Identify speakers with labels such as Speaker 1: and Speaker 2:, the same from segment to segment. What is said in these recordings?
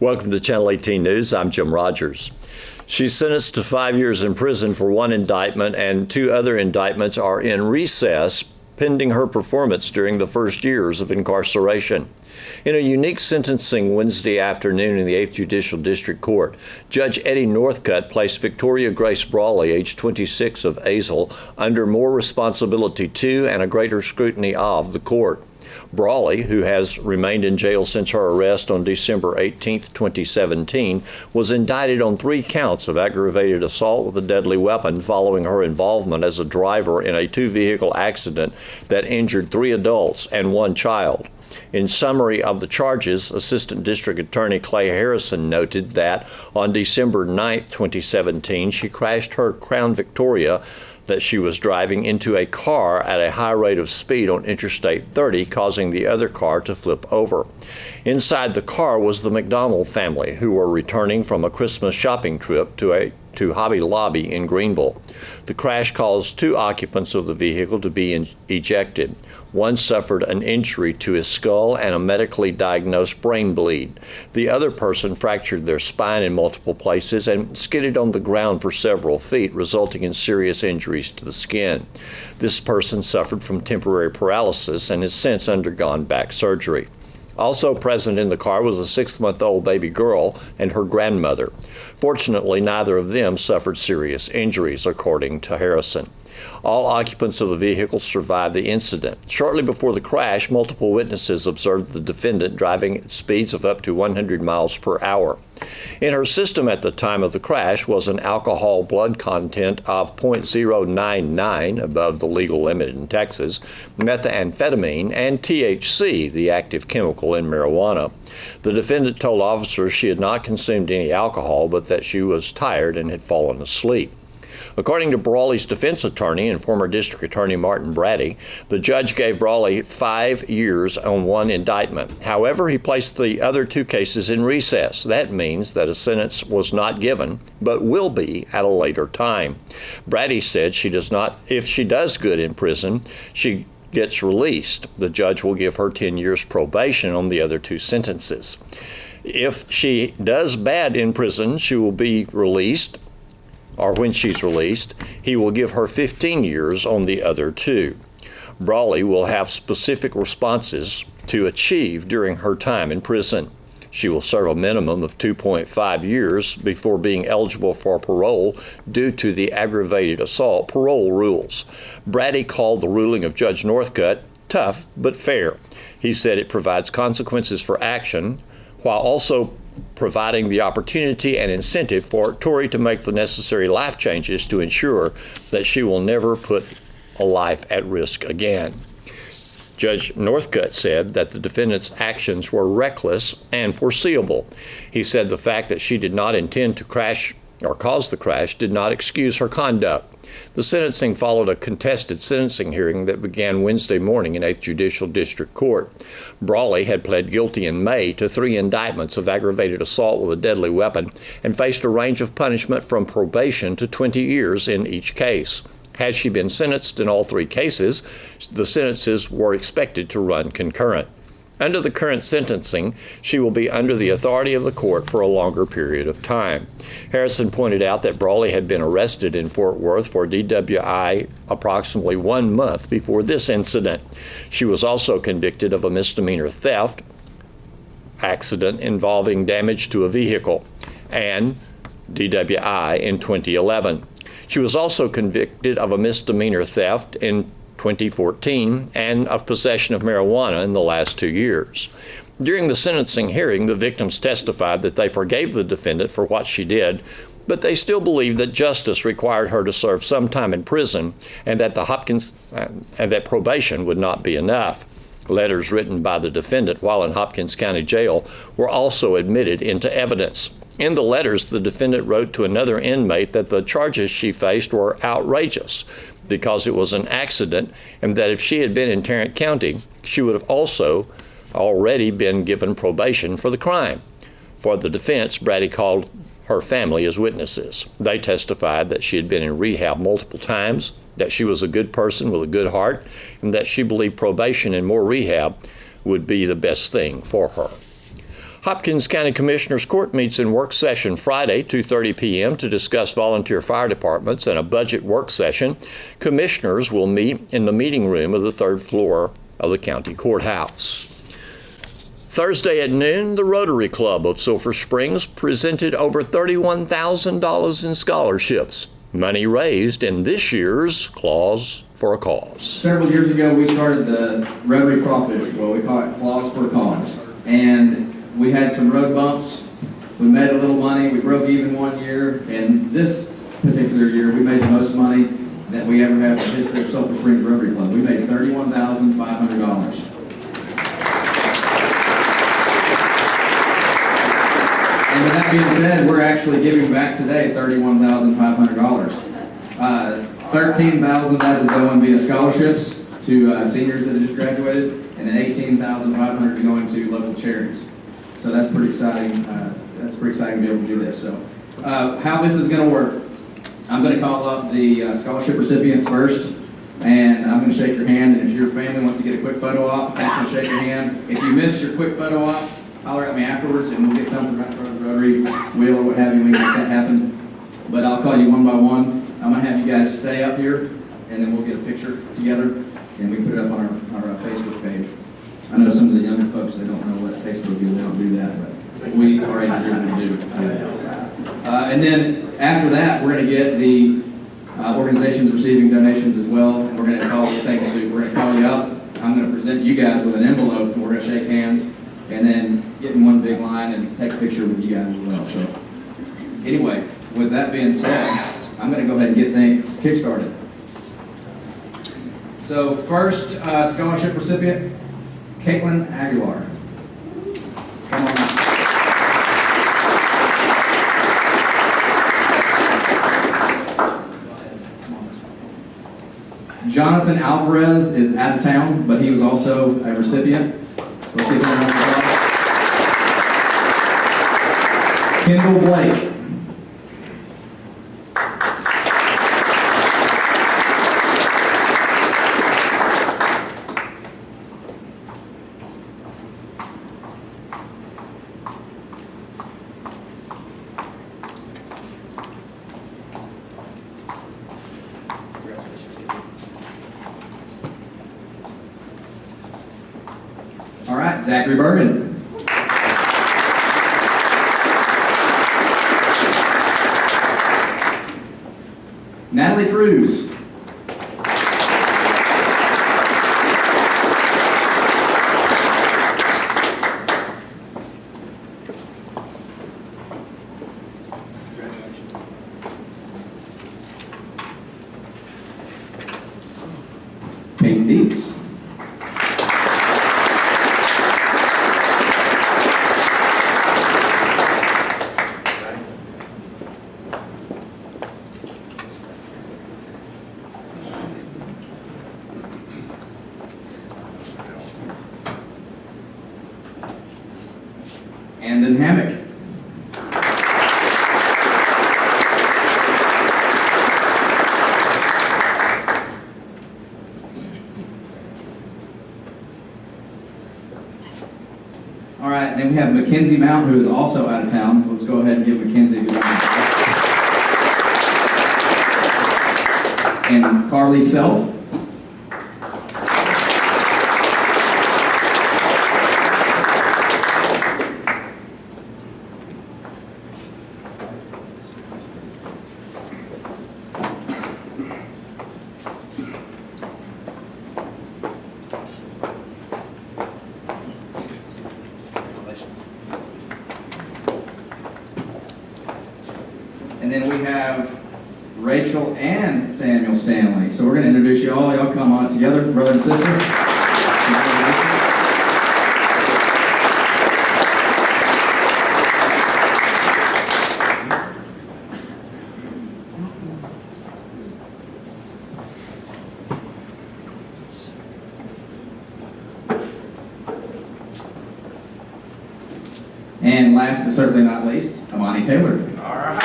Speaker 1: Welcome to Channel 18 News. I'm Jim Rogers. She's sentenced to 5 years in prison for one indictment, and 2 other indictments are in recess pending her performance during the first years of incarceration. In a unique sentencing Wednesday afternoon in the 8th Judicial District Court, Judge Eddie Northcutt placed Victoria Grace Brawley, age 26 of Azle, under more responsibility to and a greater scrutiny of the court. Brawley, who has remained in jail since her arrest on December 18, 2017, was indicted on 3 counts of aggravated assault with a deadly weapon following her involvement as a driver in a 2-vehicle accident that injured 3 adults and 1 child. In summary of the charges, Assistant District Attorney Clay Harrison noted that on December 9, 2017, she crashed her Crown Victoria that she was driving into a car at a high rate of speed on Interstate 30, causing the other car to flip over. Inside the car was the McDonald family, who were returning from a Christmas shopping trip to Hobby Lobby in Greenville. The crash caused 2 occupants of the vehicle to be ejected. One suffered an injury to his skull and a medically diagnosed brain bleed. The other person fractured their spine in multiple places and skidded on the ground for several feet, resulting in serious injuries to the skin. This person suffered from temporary paralysis and has since undergone back surgery. Also present in the car was a 6-month-old baby girl and her grandmother. Fortunately, neither of them suffered serious injuries, according to Harrison. All occupants of the vehicle survived the incident. Shortly before the crash, multiple witnesses observed the defendant driving at speeds of up to 100 miles per hour. In her system at the time of the crash was an alcohol blood content of .099, above the legal limit in Texas, methamphetamine, and THC, the active chemical in marijuana. The defendant told officers she had not consumed any alcohol, but that she was tired and had fallen asleep. According to Brawley's defense attorney and former district attorney Martin Brady, the judge gave Brawley 5 years on 1 indictment. However, he placed the other 2 cases in recess. That means that a sentence was not given, but will be at a later time. Brady said if she does good in prison, she gets released. The judge will give her 10 years probation on the other 2 sentences. If she does bad in prison, she will be released, or when she's released, he will give her 15 years on the other 2. Brawley will have specific responses to achieve during her time in prison. She will serve a minimum of 2.5 years before being eligible for parole due to the aggravated assault parole rules. Brady called the ruling of Judge Northcutt tough but fair. He said it provides consequences for action while also providing the opportunity and incentive for Tory to make the necessary life changes to ensure that she will never put a life at risk again. Judge Northcutt said that the defendant's actions were reckless and foreseeable. He said the fact that she did not intend to crash or cause the crash did not excuse her conduct. The sentencing followed a contested sentencing hearing that began Wednesday morning in 8th Judicial District Court. Brawley had pled guilty in May to 3 indictments of aggravated assault with a deadly weapon and faced a range of punishment from probation to 20 years in each case. Had she been sentenced in all 3 cases, the sentences were expected to run concurrent. Under the current sentencing, she will be under the authority of the court for a longer period of time. Harrison pointed out that Brawley had been arrested in Fort Worth for DWI approximately 1 month before this incident. She was also convicted of a misdemeanor theft accident involving damage to a vehicle and DWI in 2011. She was also convicted of a misdemeanor theft in 2014 and of possession of marijuana in the last 2 years. During the sentencing hearing, the victims testified that they forgave the defendant for what she did, but they still believed that justice required her to serve some time in prison and that probation would not be enough. Letters written by the defendant while in Hopkins County Jail were also admitted into evidence. In the letters, the defendant wrote to another inmate that the charges she faced were outrageous because it was an accident, and that if she had been in Tarrant County, she would have also already been given probation for the crime. For the defense, Brady called her family as witnesses. They testified that she had been in rehab multiple times, that she was a good person with a good heart, and that she believed probation and more rehab would be the best thing for her. Hopkins County Commissioners Court meets in work session Friday, 2:30 p.m. to discuss volunteer fire departments and a budget work session. Commissioners will meet in the meeting room of the third floor of the county courthouse. Thursday at noon, the Rotary Club of Sulphur Springs presented over $31,000 in scholarships, money raised in this year's Clause for a Cause.
Speaker 2: Several years ago, we started the Rotary Crawfish Bowl. We call it Clause for a Cause. And we had some road bumps. We made a little money. We broke even one year. And this particular year, we made the most money that we ever have in the history of Sulphur Springs Rotary Club. We made $31,500. And with that being said, we're actually giving back today $31,500. $13,000 of that is going via scholarships to seniors that have just graduated, and then $18,500 is going to local charities. So that's pretty exciting. That's pretty exciting to be able to do this. So, how this is going to work? I'm going to call up the scholarship recipients first, and I'm going to shake your hand. And if your family wants to get a quick photo op, I'm just going to shake your hand. If you missed your quick photo op, holler at me afterwards, and we'll get something right in front of the Rotary wheel or what have you. We can make that happen. But I'll call you one by one. I'm going to have you guys stay up here, and then we'll get a picture together, and we can put it up on our Facebook page. I know some of the younger folks, they don't know what Facebook is. They don't do that, but we are able to do it. And then after that, we're going to get the organizations receiving donations as well, and we're going to follow the same suit. We're going to call you up. I'm going to present you guys with an envelope, and we're going to shake hands, and then get in one big line and take a picture with you guys as well. So anyway, with that being said, I'm going to go ahead and get things kick-started. So first scholarship recipient, Caitlin Aguilar. Come on up. Jonathan Alvarez is out of town, but he was also a recipient. So let's give him a round of applause. Kendall Blake. All right, Zachary Bergen. Natalie Cruz. Peyton Dietz. Andon Hammock. All right, and then we have Mackenzie Mount, who is also out of town. Let's go ahead and give Mackenzie a good round. And Carly Self. And then we have Rachel and Samuel Stanley. So we're going to introduce you all. Y'all come on together, brother and sister. And last but certainly not least, Amani Taylor.
Speaker 3: All right.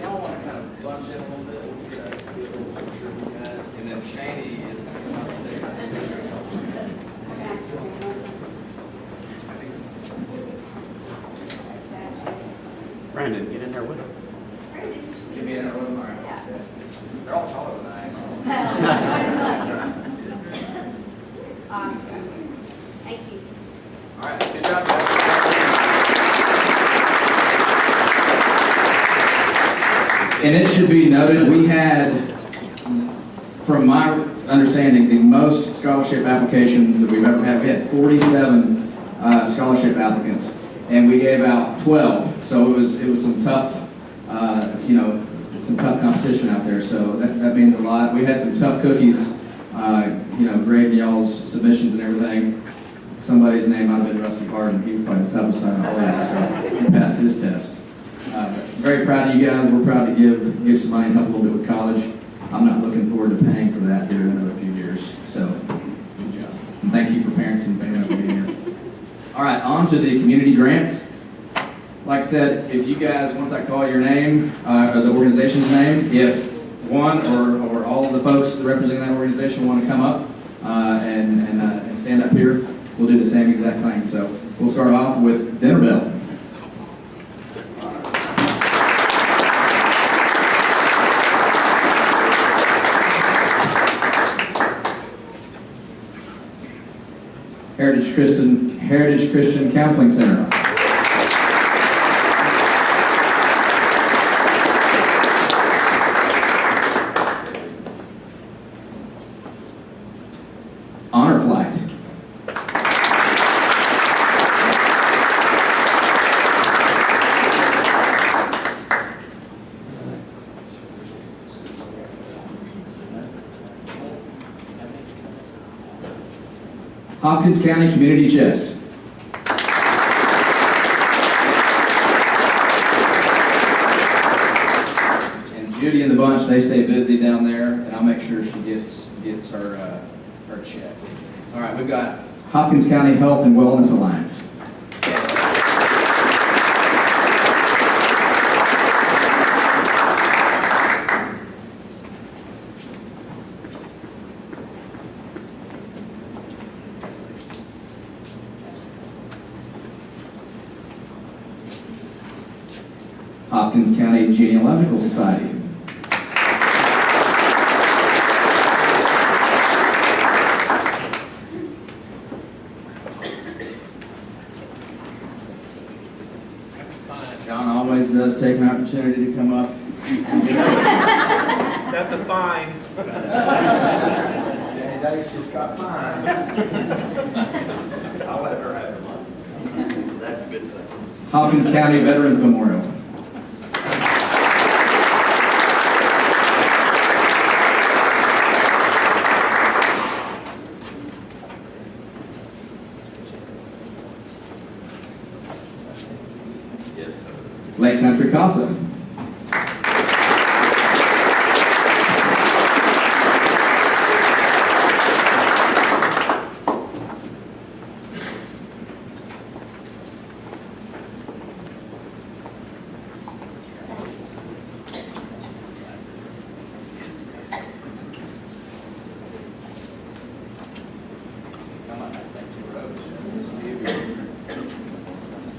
Speaker 3: Y'all want to kind of bunch in a little bit. We'll get a little picture of you guys. And then Shani is going to Brandon, get in there with him.
Speaker 2: Give me another one. All right.
Speaker 4: Yeah.
Speaker 2: They're all taller than I am.
Speaker 4: Awesome. Thank you.
Speaker 2: All right. Good job, guys. And it should be noted, we had, from my understanding, the most scholarship applications that we've ever had. We had 47 scholarship applicants, and we gave out 12. So it was some tough, some tough competition out there. So that means a lot. We had some tough cookies, grading y'all's submissions and everything. Somebody's name might have been Rusty Harden. He was probably the toughest out of all that. So he passed his test. Very proud of you guys. We're proud to give some money and help a little bit with college. I'm not looking forward to paying for that here in another few years. So, good job. And thank you for parents and family for being here. All right, on to the community grants. Like I said, if you guys, once I call your name, or the organization's name, if one or all of the folks representing that organization want to come up and stand up here, we'll do the same exact thing. So, we'll start off with dinner bell. Heritage Christian Counseling Center. Honor Flight. Hopkins County Community Chest. And Judy and the bunch, they stay busy down there, and I'll make sure she gets her check. All right, we've got Hopkins County Health and Wellness Alliance. Hopkins County Genealogical Society. John always does take an opportunity to come up.
Speaker 5: That's a fine.
Speaker 3: Danny Davis just got fined. I'll let her have her money. That's a good thing.
Speaker 2: Hopkins County Veterans Memorial. Lake Country Casa.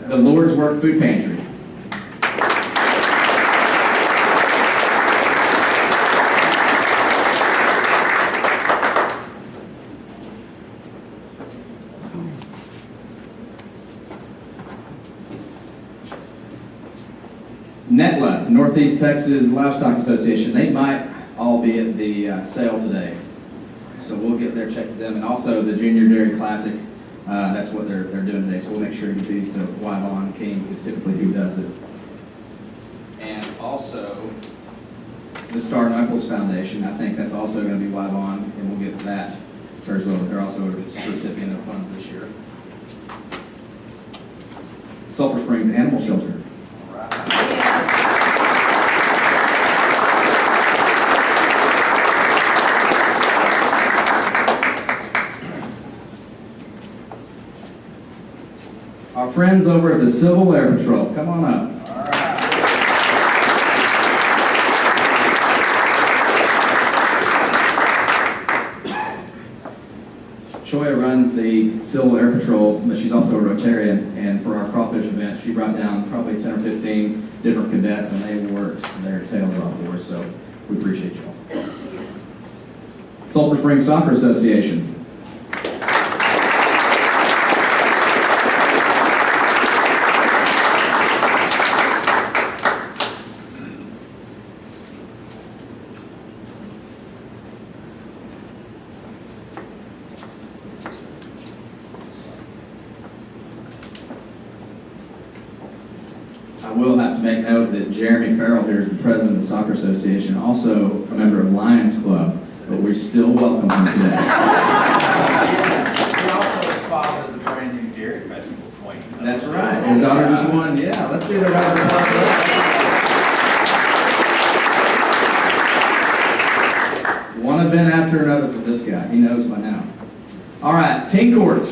Speaker 2: The Lord's Work Food Pantry. NETLA, Northeast Texas Livestock Association, they might all be at the sale today. So we'll get their check to them. And also the Junior Dairy Classic, that's what they're doing today. So we'll make sure to get these to Wyvon King, who's typically who does it. And also the Star Knuckles Foundation, I think that's also going to be Wyvon, and we'll get that to her as well. But they're also a recipient of funds this year. Sulphur Springs Animal Shelter. Our friends over at the Civil Air Patrol, come on up. All right. Choya runs the Civil Air Patrol, but she's also a Rotarian, and for our crawfish event, she brought down probably 10 or 15 different cadets, and they worked their tails off for us, so we appreciate you all. Sulphur Springs Soccer Association. I will have to make note that Jeremy Farrell here is the president of the Soccer Association, also a member of Lions Club, but we still welcome him today.
Speaker 3: He also is father of the brand new Dairy Festival Queen.
Speaker 2: That's right. His daughter just won. Yeah, let's give it a round of applause for that. One event after another for this guy. He knows by now. All right, team court.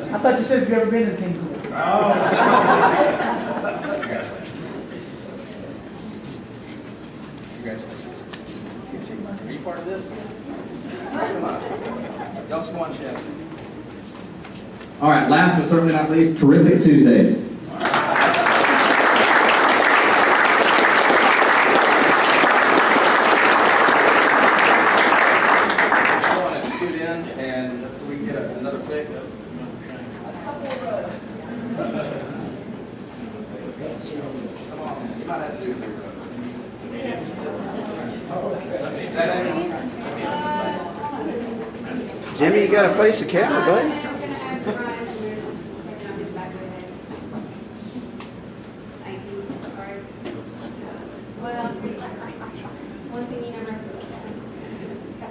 Speaker 4: I thought you said you've ever been to team court.
Speaker 2: Congratulations. Are you part of this? Come on. Y'all squad chef. All right, last but certainly not least, Terrific Tuesdays. I want to scoot in and so we can get another pick. Come on, you might have to do it. Is that it?
Speaker 3: Jimmy, you gotta face the camera, buddy.
Speaker 5: I'm gonna ask Brian to move just a second, I'll be back with it. Thank you, sorry. Well, one thing you never have to look at.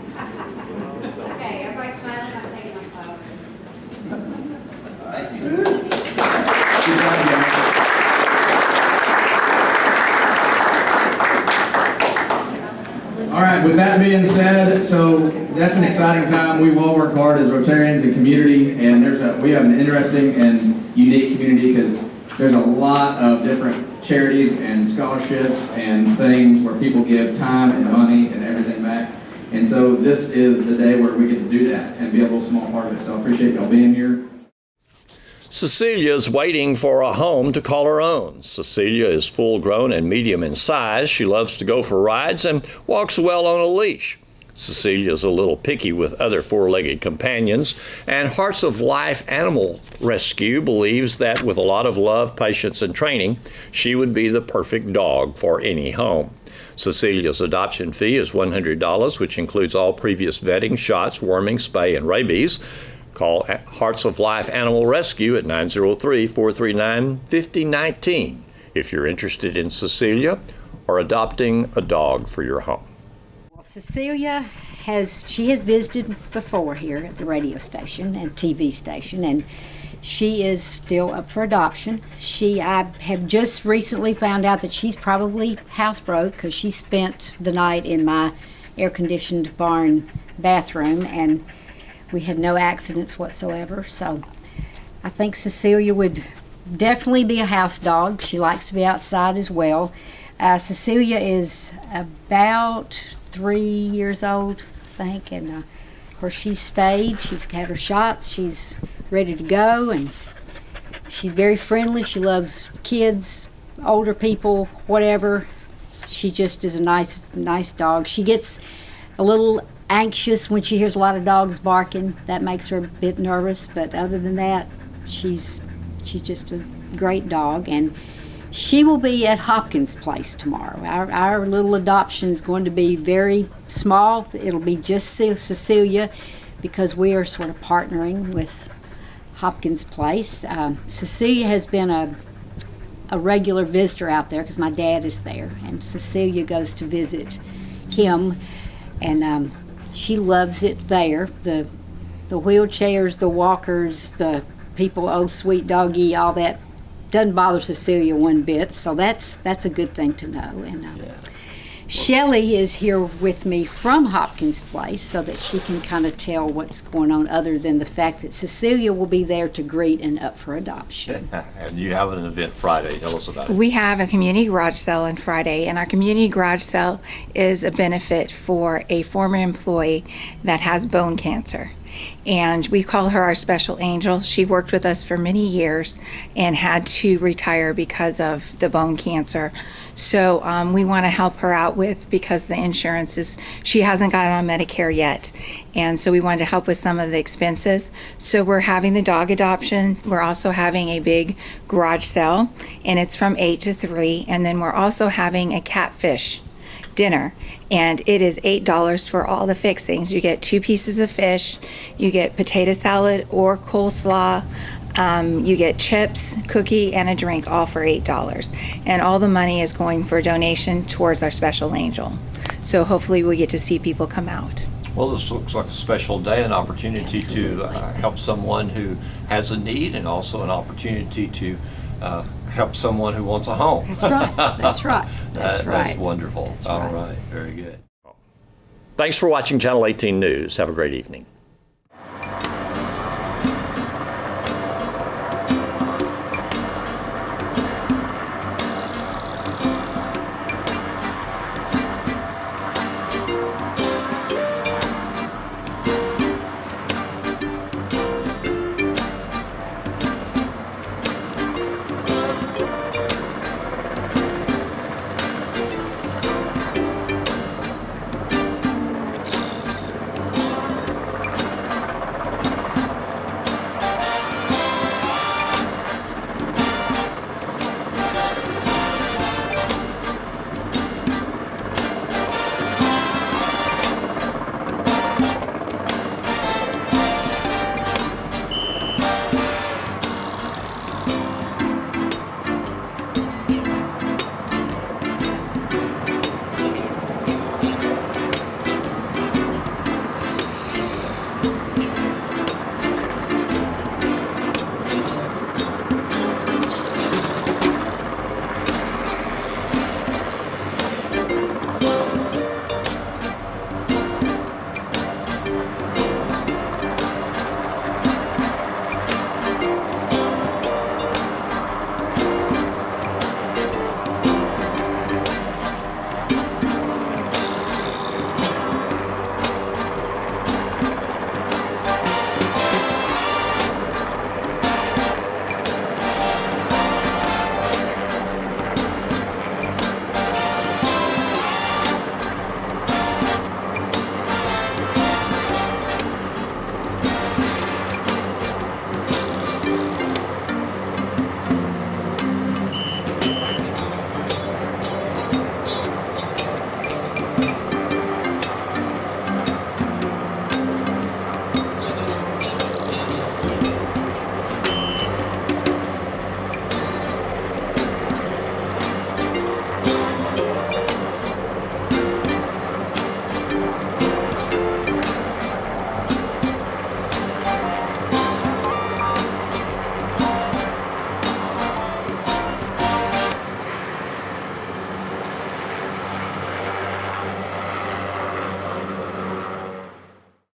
Speaker 5: Okay, everybody smiling, I'm taking my flower.
Speaker 2: Thank you. Good job, guys. All right, with that being said, so that's an exciting time. We've all worked hard as Rotarians and community, and we have an interesting and unique community because there's a lot of different charities and scholarships and things where people give time and money and everything back. And so this is the day where we get to do that and be a little small part of it. So I appreciate y'all being here.
Speaker 1: Cecilia is waiting for a home to call her own. Cecilia is full-grown and medium in size. She loves to go for rides and walks well on a leash. Cecilia is a little picky with other four-legged companions, and Hearts of Life Animal Rescue believes that with a lot of love, patience, and training, she would be the perfect dog for any home. Cecilia's adoption fee is $100, which includes all previous vetting, shots, worming, spay, and rabies. Call Hearts of Life Animal Rescue at 903-439-5019 if you're interested in Cecilia or adopting a dog for your home.
Speaker 6: Well, Cecilia has visited before here at the radio station and TV station, and she is still up for adoption. I have just recently found out that she's probably housebroke because she spent the night in my air-conditioned barn bathroom, and we had no accidents whatsoever. So I think Cecilia would definitely be a house dog. She likes to be outside as well. Cecilia is about 3 years old, I think, and of course she's spayed. She's had her shots. She's ready to go, and she's very friendly. She loves kids, older people, whatever. She just is a nice dog. She gets a little anxious when she hears a lot of dogs barking. That makes her a bit nervous, but other than that, she's just a great dog, and she will be at Hopkins Place tomorrow. Our little adoption is going to be very small. It'll be just Cecilia because we are sort of partnering with Hopkins Place. Cecilia has been a regular visitor out there because my dad is there, and Cecilia goes to visit him, and she loves it there. The wheelchairs, the walkers, the people, oh sweet doggy, all that doesn't bother Cecilia one bit. So that's a good thing to know. And Shelley is here with me from Hopkins Place so that she can kind of tell what's going on, other than the fact that Cecilia will be there to greet and up for adoption.
Speaker 1: And you have an event Friday. Tell us about it.
Speaker 7: We have a community garage sale on Friday, and our community garage sale is a benefit for a former employee that has bone cancer. And we call her our special angel. She worked with us for many years and had to retire because of the bone cancer. So we want to help her out with, because the insurance is, she hasn't gotten on Medicare yet. And so we wanted to help with some of the expenses. So we're having the dog adoption. We're also having a big garage sale, and it's from 8 to 3. And then we're also having a catfish dinner, and it is $8 for all the fixings. You get 2 pieces of fish, you get potato salad or coleslaw, you get chips, cookie, and a drink, all for $8. And all the money is going for a donation towards our special angel. So hopefully we get to see people come out.
Speaker 1: Well, this looks like a special day, an opportunity to help someone who has a need, and also an opportunity to help someone who wants a home.
Speaker 6: That's right. That's right. That's right.
Speaker 1: That's wonderful.
Speaker 6: That's
Speaker 1: All
Speaker 6: right.
Speaker 1: right. Very good. Thanks for watching Channel 18 News. Have a great evening.